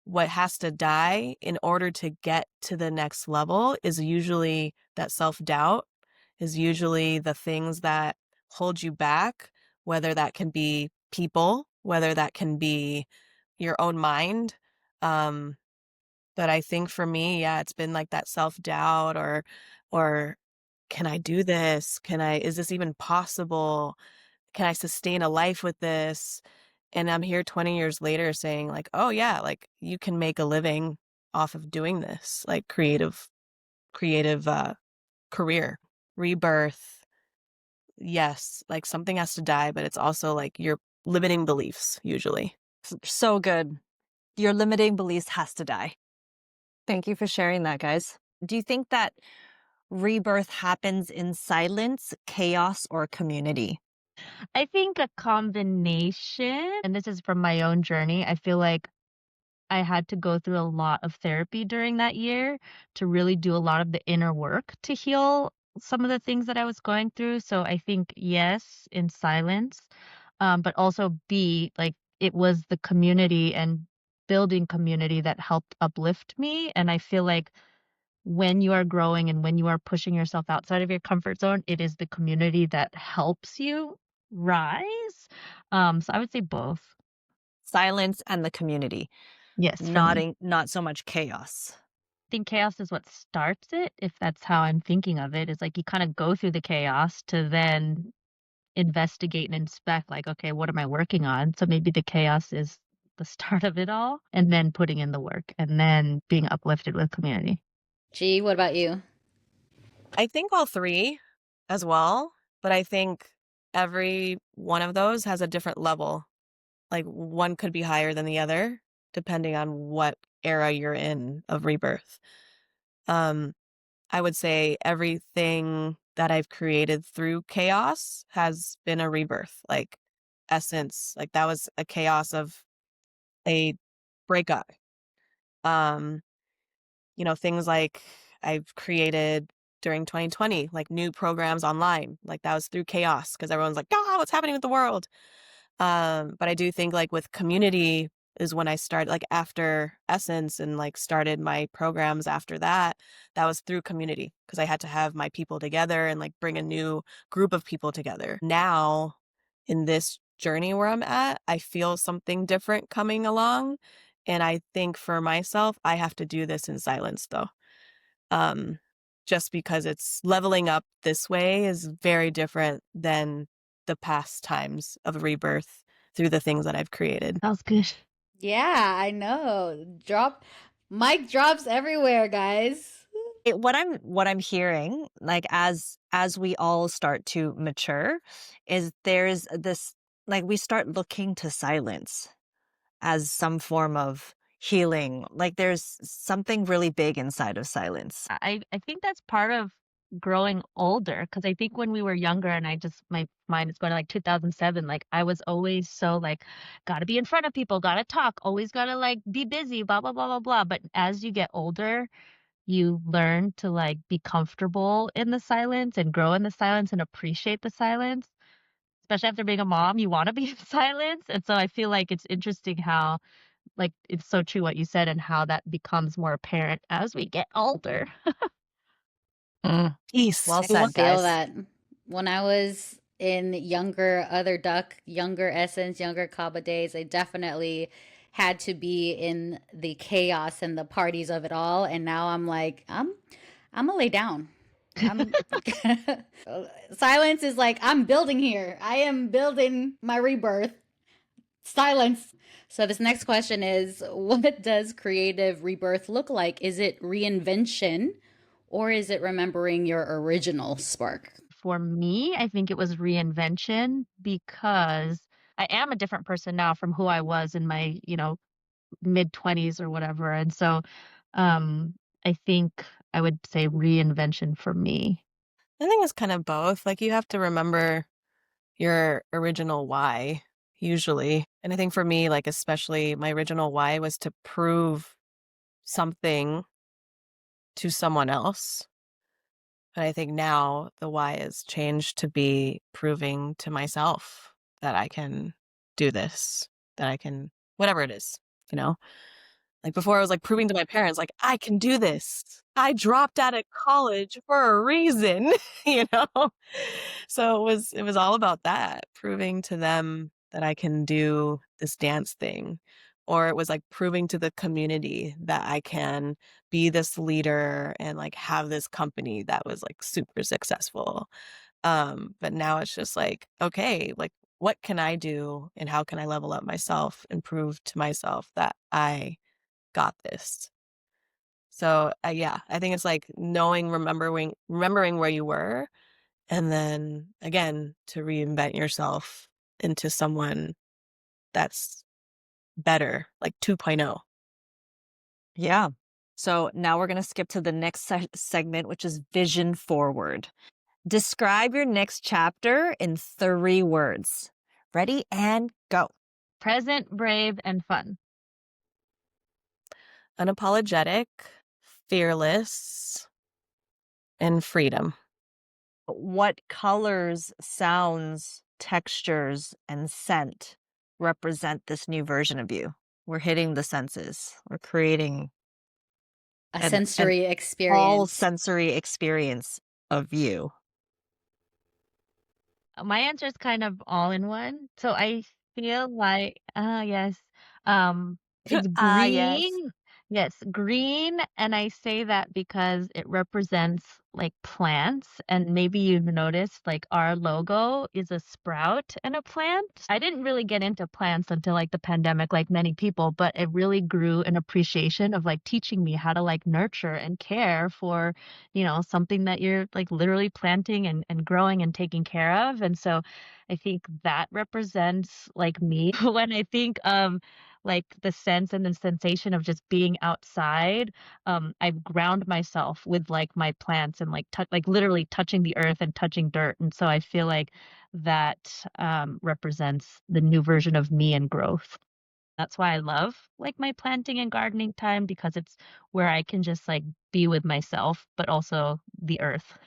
D: what has to die in order to get to the next level is usually that self-doubt, is usually the things that hold you back, whether that can be people, whether that can be your own mind. Um, but I think for me, yeah, it's been like that self-doubt or can I do this? Is this even possible? Can I sustain a life with this? And I'm here 20 years later saying like, oh yeah, like you can make a living off of doing this, like creative career, rebirth. Yes, like something has to die, but it's also like your limiting beliefs usually.
A: So good. your limiting beliefs has to die. Thank you for sharing that, guys. Do you think that rebirth happens in silence, chaos, or community?
C: I think a combination, and this is from my own journey. I feel like I had to go through a lot of therapy during that year to really do a lot of the inner work to heal some of the things that I was going through. So I think yes, in silence, but also B, like it was the community and building community that helped uplift me. And I feel like when you are growing and when you are pushing yourself outside of your comfort zone, it is the community that helps you rise. So I would say both.
A: Silence and the community,
C: Yes, for me.
A: not so much chaos.
C: Think chaos is what starts it, if that's how I'm thinking of it. Is like you kind of go through the chaos to then investigate and inspect, like, okay, what am I working on? So maybe the chaos is the start of it all, and then putting in the work and then being uplifted with community.
B: G, what about you?
D: I think all three as well, but I think every one of those has a different level. Like one could be higher than the other, depending on what era you're in of rebirth. Um, I would say everything that I've created through chaos has been a rebirth, like essence. Like that was a chaos of a breakup. Um, things like I've created during 2020, like new programs online. Like that was through chaos because everyone's like, "Ah, what's happening with the world?" But I do think like with community is when I started like after Essence and like started my programs after that. That was through community because I had to have my people together and like bring a new group of people together. Now in this journey where I'm at, I feel something different coming along. And I think for myself, I have to do this in silence though. Um, just because it's leveling up this way is very different than the past times of rebirth through the things that I've created.
C: That was good.
B: Yeah, I know. Drop mic drops everywhere, guys.
A: What I'm hearing, like as we all start to mature, is there's this, like, we start looking to silence as some form of healing. Like there's something really big inside of silence.
C: I think that's part of growing older because I think when we were younger and my mind is going to like 2007, like I was always so like, gotta be in front of people, gotta talk, always gotta like be busy, blah, blah, blah, blah, blah. But as you get older, you learn to like be comfortable in the silence and grow in the silence and appreciate the silence. Especially after being a mom, you want to be in silence. And so I feel like it's interesting how, like, it's so true what you said and how that becomes more apparent as we get older.
A: Well
B: I
A: said,
B: feel
A: guys.
B: that when I was in younger Other Duck, younger Essence, younger Kaba days, I definitely had to be in the chaos and the parties of it all. And now I'm like, I'm gonna lay down. I'm silence is like I'm building here. I am building my rebirth. Silence. So this next question is, what does creative rebirth look like? Is it reinvention or is it remembering your original spark?
C: For me, I think it was reinvention because I am a different person now from who I was in my, mid 20s or whatever. And so I think I would say reinvention for me.
D: I think it's kind of both. Like you have to remember your original why, usually. And I think for me, like especially my original why was to prove something to someone else. But I think now the why is changed to be proving to myself that I can do this, that I can, whatever it is, you know? Like before I was like proving to my parents, like, I can do this. I dropped out of college for a reason, you know? So it was all about that, proving to them that I can do this dance thing. Or it was like proving to the community that I can be this leader and like have this company that was like super successful. But now it's just like, okay, like what can I do and how can I level up myself and prove to myself that I got this? So yeah, I think it's like knowing, remembering where you were, and then again to reinvent yourself into someone that's better, like 2.0.
A: Yeah. So now we're going to skip to the next segment, which is vision forward. Describe your next chapter in 3 words. Ready and go.
C: Present, brave, and fun.
D: Unapologetic, fearless, and freedom.
A: What colors, sounds, textures, and scent represent this new version of you? We're hitting the senses. We're creating
B: A
A: an
B: sensory
A: all
B: experience.
A: sensory experience of you.
C: My answer is kind of all in one. So I feel like, yes, um, it's
A: Ah, yes.
C: green. Yes, green. And I say that because it represents like plants. And maybe you've noticed like our logo is a sprout and a plant. I didn't really get into plants until like the pandemic, like many people, but it really grew an appreciation of like teaching me how to like nurture and care for something that you're like literally planting and growing and taking care of. And so I think that represents like me when I think of like the sense and the sensation of just being outside. I ground myself with like my plants and like like literally touching the earth and touching dirt. And so I feel like that represents the new version of me and growth. That's why I love, like, my planting and gardening time because it's where I can just, like, be with myself, but also the earth.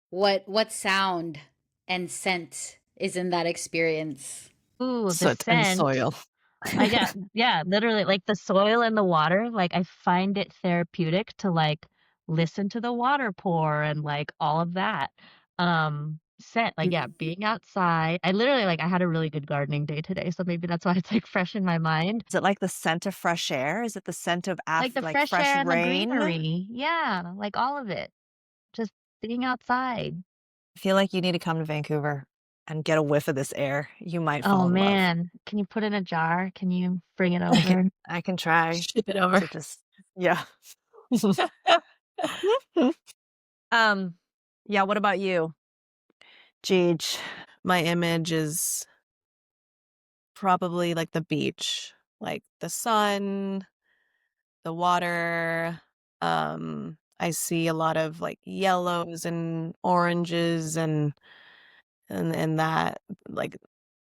B: What sound and scent is in that experience?
C: Ooh, the
A: Soot and
C: scent.
A: soil.
C: Yeah, literally, like, the soil and the water, like, I find it therapeutic to, like, listen to the water pour and, like, all of that. Scent, like, yeah, being outside. I literally, like, I had a really good gardening day today, so maybe that's why it's, like, fresh in my mind.
A: Is it like the scent of fresh air? Is it the scent of
C: Like, the
A: like
C: fresh
A: fresh
C: air and the
A: rain?
C: greenery. Yeah, like, all of it. Just being outside.
A: I feel like you need to come to Vancouver and get a whiff of this air. You might
C: Oh,
A: fall in love.
C: man. Can you put in a jar? Can you bring it
A: I can
C: over?
A: I can try
D: Ship it over.
A: to just yeah. Um, yeah, what about you? Jeej.
D: My image is probably like the beach, like the sun, the water. I see a lot of like yellows and oranges and that like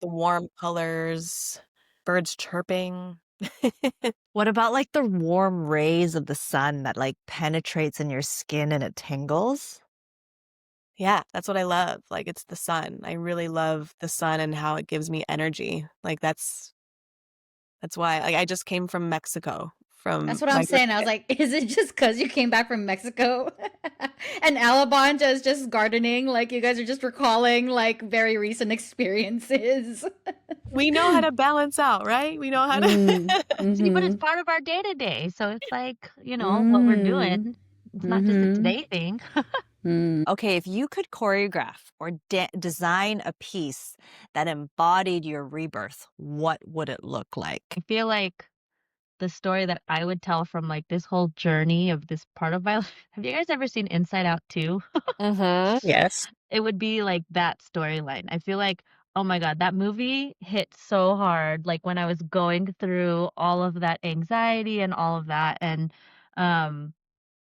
D: the warm colors, birds chirping.
A: What about like the warm rays of the sun that like penetrates in your skin and it tingles?
D: Yeah, that's what I love. Like it's the sun. I really love the sun and how it gives me energy. Like that's why like I just came from Mexico
B: That's
D: from
B: what I'm
D: my
B: saying. I was like, is it just because you came back from Mexico? And Alabanja is just gardening? Like, you guys are just recalling like very recent experiences.
D: we know how to balance out, right? We know how
B: Mm,
D: to
C: See, but it's
B: mm-hmm.
C: part of our day to day. So it's like, what we're doing.
B: Mm,
C: It's not just a
B: mm-hmm.
C: today thing.
B: Mm.
A: Okay, if you could choreograph or design a piece that embodied your rebirth, what would it look like?
C: I feel like the story that I would tell from like this whole journey of this part of my life. Have you guys ever seen Inside Out 2?
A: Yes.
C: It would be like that storyline. I feel like, oh my God, that movie hit so hard. Like when I was going through all of that anxiety and all of that. And um,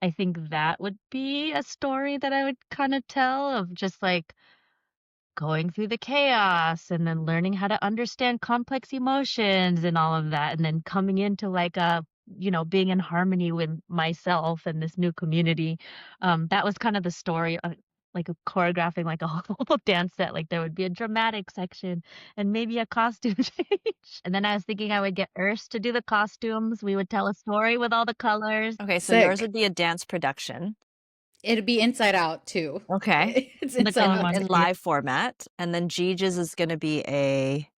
C: I think that would be a story that I would kind of tell of just like going through the chaos and then learning how to understand complex emotions and all of that. And then coming into like being in harmony with myself and this new community. That was kind of the story like of choreographing like a whole dance set. Like there would be a dramatic section and maybe a costume change. And then I was thinking I would get Urs to do the costumes. We would tell a story with all the colors.
A: Okay, so yours
B: Sick.
A: would be a dance production.
B: It'd be Inside Out too.
A: Okay.
B: It's
C: The
B: Inside
C: color
B: Out.
A: In
C: monster.
A: live format. And then Gigi's is going to be a.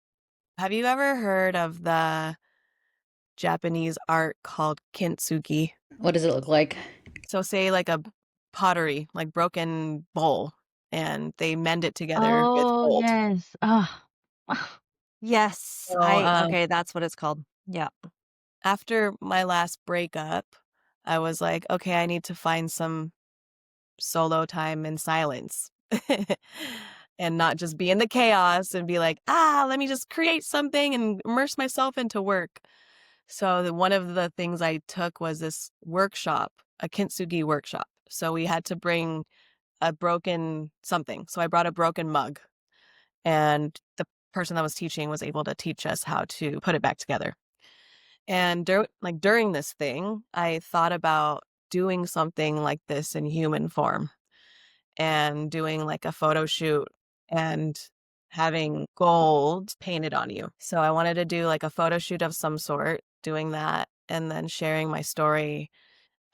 D: Have you ever heard of the Japanese art called kintsugi?
B: What does it look like?
D: So say like a pottery, like broken bowl, and they mend it together with
C: Oh
D: gold.
C: yes. Oh.
A: Yes,
D: So
A: okay, that's what it's called. Yeah.
D: after my last breakup, I was like, okay, I need to find some solo time in silence. And not just be in the chaos and be like, let me just create something and immerse myself into work. So one of the things I took was this workshop, a kintsugi workshop. So we had to bring a broken something. So I brought a broken mug, and the person that was teaching was able to teach us how to put it back together. And during this thing, I thought about doing something like this in human form and doing like a photo shoot and having gold painted on you. So I wanted to do like a photo shoot of some sort, doing that, and then sharing my story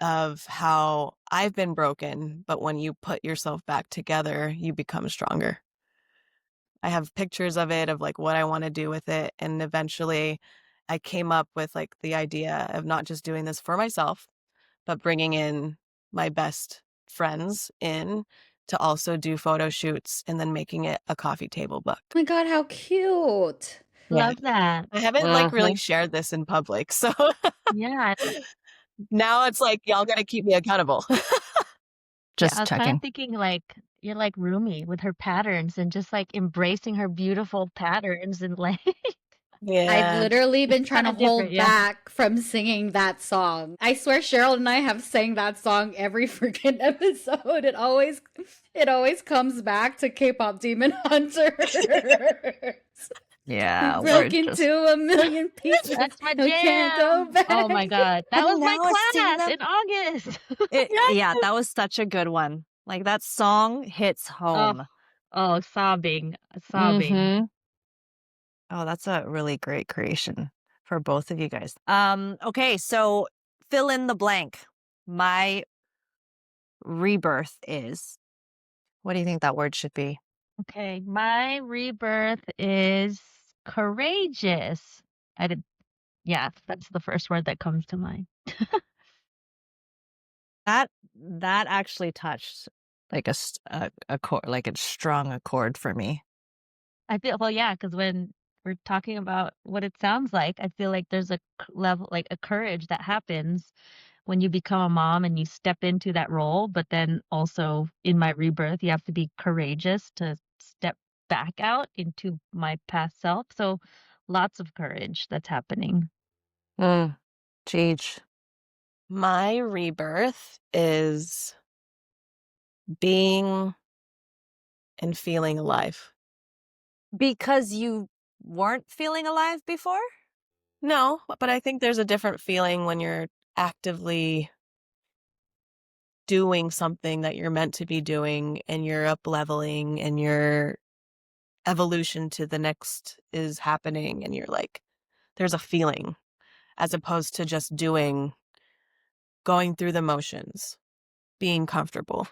D: of how I've been broken, but when you put yourself back together, you become stronger. I have pictures of it, of like what I want to do with it. And eventually I came up with like the idea of not just doing this for myself, but bringing in my best friends in to also do photo shoots and then making it a coffee table book.
B: Oh my God, how cute.
D: Yeah.
C: Love that.
D: I haven't like really shared this in public. So
C: Yeah.
D: now it's like, y'all got to keep me accountable.
C: Yeah,
A: Just
C: I was kind of
A: checking.
C: thinking like you're like Rumi with her patterns and just like embracing her beautiful patterns and like
B: I've
D: Yeah.
B: literally
C: it's
B: been trying
C: kind
B: to
C: of different.
B: hold
C: Yeah.
B: back from singing that song. I swear Cheryl and I have sang that song every freaking episode. It always comes back to K-pop Demon Hunters. We
A: Yeah, we're
B: broke
A: just.
B: into a million pieces.
C: That's my
B: We can't go
C: jam.
B: back.
C: Oh my God. That was
A: And
C: my
A: now I sing
C: class
A: them.
C: in August.
A: Yeah, that was such a good one. Like that song hits
C: Oh,
A: home.
C: oh, sobbing, sobbing.
A: Mm-hmm. Oh, that's a really great creation for both of you guys. Okay, so fill in the blank. My rebirth is. What do you think that word should be?
C: Okay, my rebirth is courageous. I did, yeah, that's the first word that comes to mind.
A: That actually touched like a chord, like a strong a chord for me.
C: I feel, well, yeah, because when we're talking about what it sounds like, I feel like there's a level, like a courage that happens when you become a mom and you step into that role. But then also in my rebirth, you have to be courageous to step back out into my past self. So lots of courage that's happening.
A: Cheech.
D: My rebirth is being and feeling alive.
A: Because you weren't feeling alive before?
D: No, but I think there's a different feeling when you're actively doing something that you're meant to be doing and you're up leveling and your evolution to the next is happening and you're like, there's a feeling as opposed to just going through the motions, being comfortable.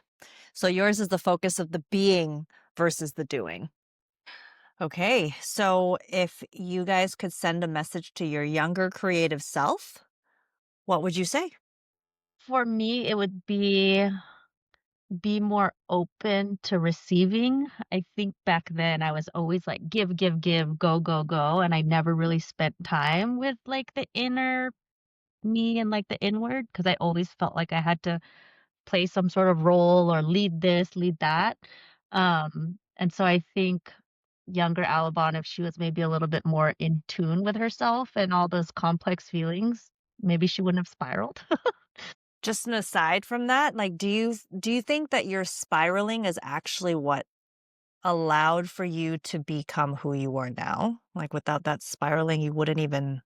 A: So yours is the focus of the being versus the doing. Okay, so if you guys could send a message to your younger creative self, what would you say?
C: For me, it would be more open to receiving. I think back then I was always like give, give, give, go, go, go. And I never really spent time with like the inner me and like the inward because I always felt like I had to play some sort of role or lead this, lead that. And so I think younger Alabon, if she was maybe a little bit more in tune with herself and all those complex feelings, maybe she wouldn't have spiraled.
A: Just an aside from that, like do you think that your spiraling is actually what allowed for you to become who you are now? Like without that spiraling, you wouldn't even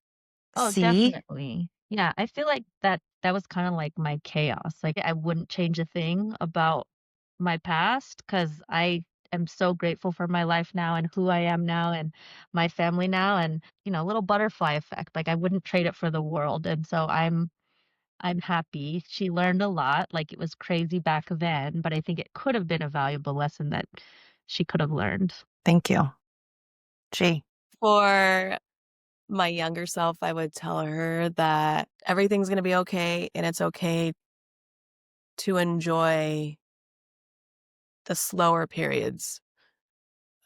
C: Oh,
A: see?
C: definitely. Yeah, I feel like that was kinda like my chaos. Like, I wouldn't change a thing about my past because I am so grateful for my life now and who I am now and my family now and, little butterfly effect. Like, I wouldn't trade it for the world, and so I'm happy. She learned a lot, like, it was crazy back then, but I think it could have been a valuable lesson that she could have learned.
A: Thank you. Gee.
D: For my younger self, I would tell her that everything's going to be okay and it's okay to enjoy the slower periods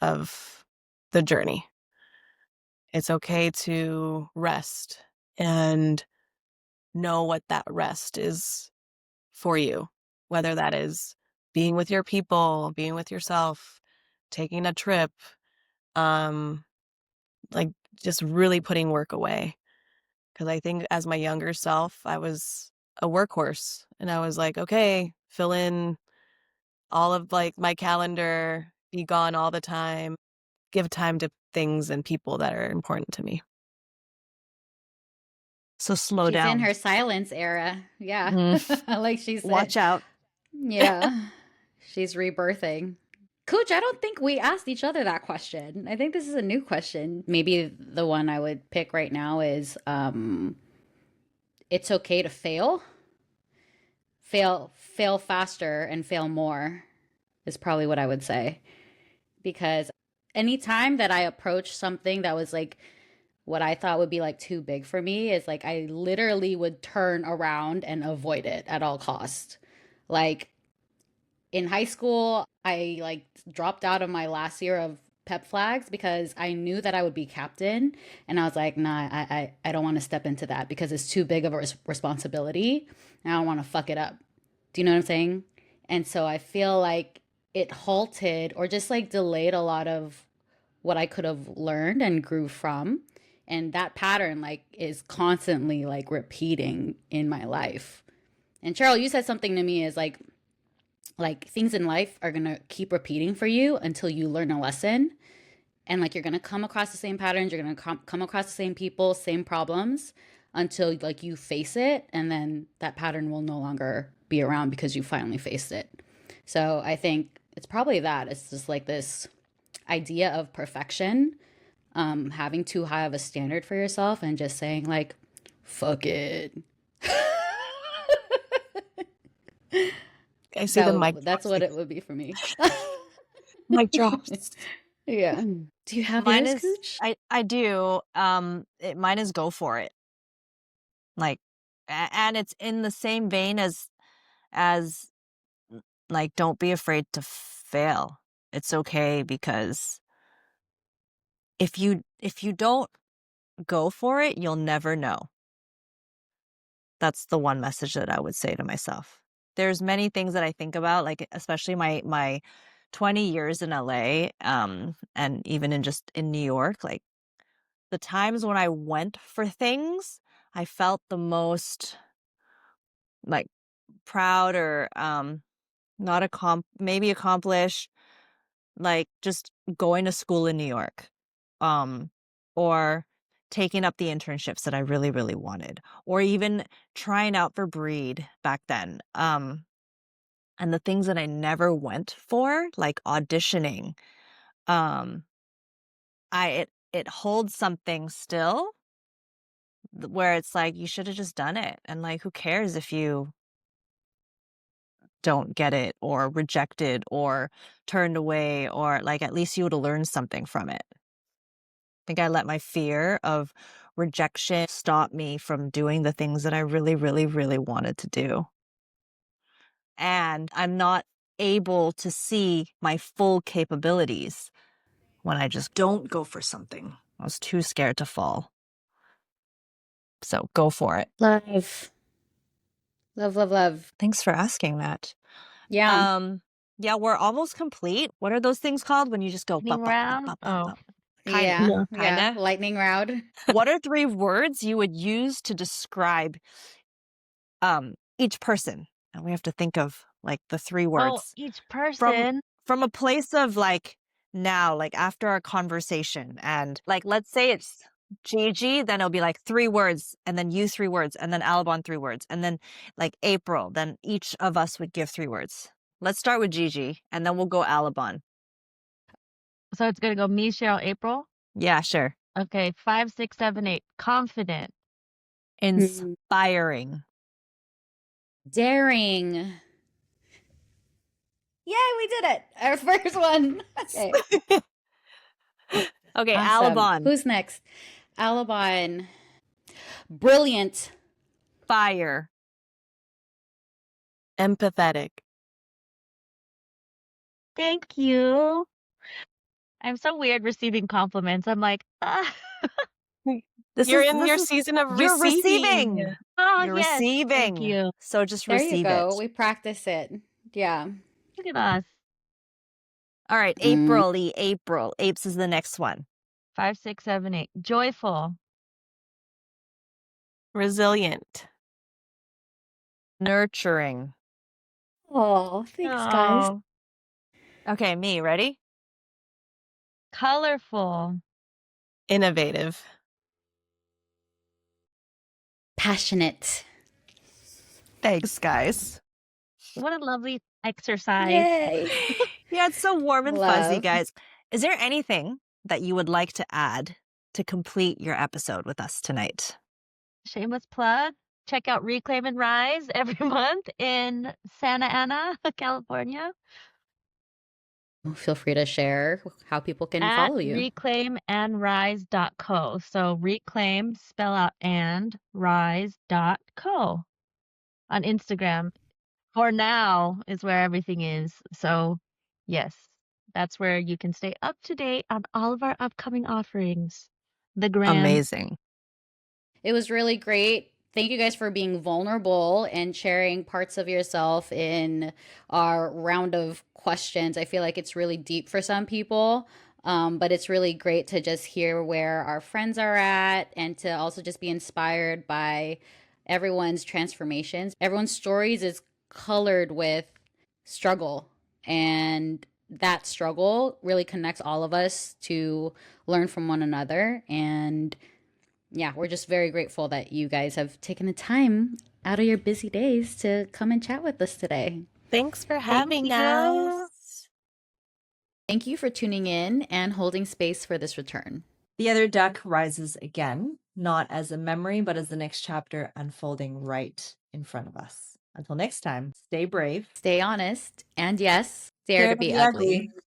D: of the journey. It's okay to rest and know what that rest is for you, whether that is being with your people, being with yourself, taking a trip, um, like just really putting work away. because I think as my younger self, I was a workhorse, and I was like, okay, fill in all of like my calendar, be gone all the time, give time to things and people that are important to me.
A: So slow
B: She's in
A: down.
B: her silence era. Yeah. Like she said.
A: Watch out.
B: Yeah. She's rebirthing. Coach, I don't think we asked each other that question. I think this is a new question. Maybe the one I would pick right now is it's okay to fail. Fail faster and fail more is probably what I would say. Because anytime that I approach something that was like what I thought would be like too big for me is like I literally would turn around and avoid it at all costs. Like in high school, I like dropped out of my last year of pep flags because I knew that I would be captain, and I was like, nah, I don't want to step into that because it's too big of a responsibility, and I don't want to fuck it up. Do you know what I'm saying? And so I feel like it halted or just like delayed a lot of what I could have learned and grew from. And that pattern like is constantly like repeating in my life. And Cheryl, you said something to me is like things in life are going to keep repeating for you until you learn a lesson. And like you're going to come across the same patterns, you're going to come across the same people, same problems until like you face it, and then that pattern will no longer be around because you finally faced it. So I think it's probably that. It's just like this idea of perfection, having too high of a standard for yourself and just saying like, fuck it.
D: I see the mic
B: That's
D: drops.
B: what it would be for me.
D: Mic drops.
B: Yeah. Do you have
A: Mine
B: yours,
A: is
B: Cooch?
A: I do. Mine is go for it. Like and it's in the same vein as like don't be afraid to fail. It's okay because if you don't go for it, you'll never know. That's the one message that I would say to myself. There's many things that I think about, like especially my 20 years in LA, and even in New York, like the times when I went for things, I felt the most like proud or not maybe accomplished, like just going to school in New York, um, or taking up the internships that I really, really wanted, or even trying out for Breed back then. And the things that I never went for, like auditioning, um, it holds something still where it's like you should have just done it, and like who cares if you don't get it or rejected or turned away, or like at least you would have learned something from it. I think I let my fear of rejection stop me from doing the things that I really, really, really wanted to do. And I'm not able to see my full capabilities when I just don't go for something. I was too scared to fall. So go for it.
B: Love. Love, love, love.
A: Thanks for asking that.
B: Yeah.
A: Yeah, we're almost complete. What are those things called when you just go
C: Lightning
A: bop, bop, bop,
C: round?
A: bop, bop,
C: Oh,
A: bop?
B: Yeah.
C: no.
B: Yeah.
A: Kinda.
B: Lightning round.
A: What are 3 words you would use to describe each person? And we have to think of like the 3
C: Oh,
A: words
C: each
A: from
C: person.
A: a place of like now, like after our conversation, and like let's say it's Gigi, then it'll be like 3 words, and then you 3 words, and then Alban 3 words, and then like April, then each of us would give 3 words. Let's start with Gigi, and then we'll go Alban.
C: So it's gonna go me, Cheryl, April.
A: Yeah, sure.
C: Okay, 5, 6, 7, 8. Confident.
A: Inspiring.
B: Daring. Yay, we did it. Our first one. Okay.
A: Okay,
B: Awesome.
A: Alban.
B: Who's next? Alabon. Brilliant.
A: Fire.
D: Empathetic.
C: Thank you. I'm so weird receiving compliments. I'm like, ah.
D: You're in your season of
A: You're
D: receiving.
A: receiving.
C: Oh,
A: You're
C: yes. Thank
A: receiving.
C: you.
A: So just
B: There you
A: receive it.
B: go. We practice it. Yeah.
C: Look at us.
A: All right, April. April. Apes is the next one.
C: 5, 6, 7, 8. Joyful.
D: Resilient.
A: Nurturing.
B: Oh, thanks, guys.
C: Oh,
A: Okay, me, ready?
C: colorful.
D: Innovative.
B: Passionate.
D: Thanks, guys.
C: What a lovely exercise.
B: Yay.
A: Yeah, it's so warm and fuzzy,
B: Love.
A: guys. Is there anything that you would like to add to complete your episode with us tonight?
C: Shameless plug. Check out Reclaim and Rise every month in Santa Ana, California,
B: Feel free to share how people can
C: at
B: follow you.
C: reclaimandrise.co. So reclaim, spell out and rise.co on Instagram. For now is where everything is. So yes, that's where you can stay up to date on all of our upcoming offerings. The gram.
A: Amazing.
B: It was really great. Thank you guys for being vulnerable and sharing parts of yourself in our round of questions. I feel like it's really deep for some people, but it's really great to just hear where our friends are at and to also just be inspired by everyone's transformations. Everyone's stories is colored with struggle, and that struggle really connects all of us to learn from one another. And yeah, we're just very grateful that you guys have taken the time out of your busy days to come and chat with us today.
D: Thanks for
C: Thank
D: having
C: you.
D: us.
B: Thank you for tuning in and holding space for this return.
E: The Other Duck rises again, not as a memory, but as the next chapter unfolding right in front of us. Until next time, stay brave.
B: Stay honest, and yes, dare to be ugly.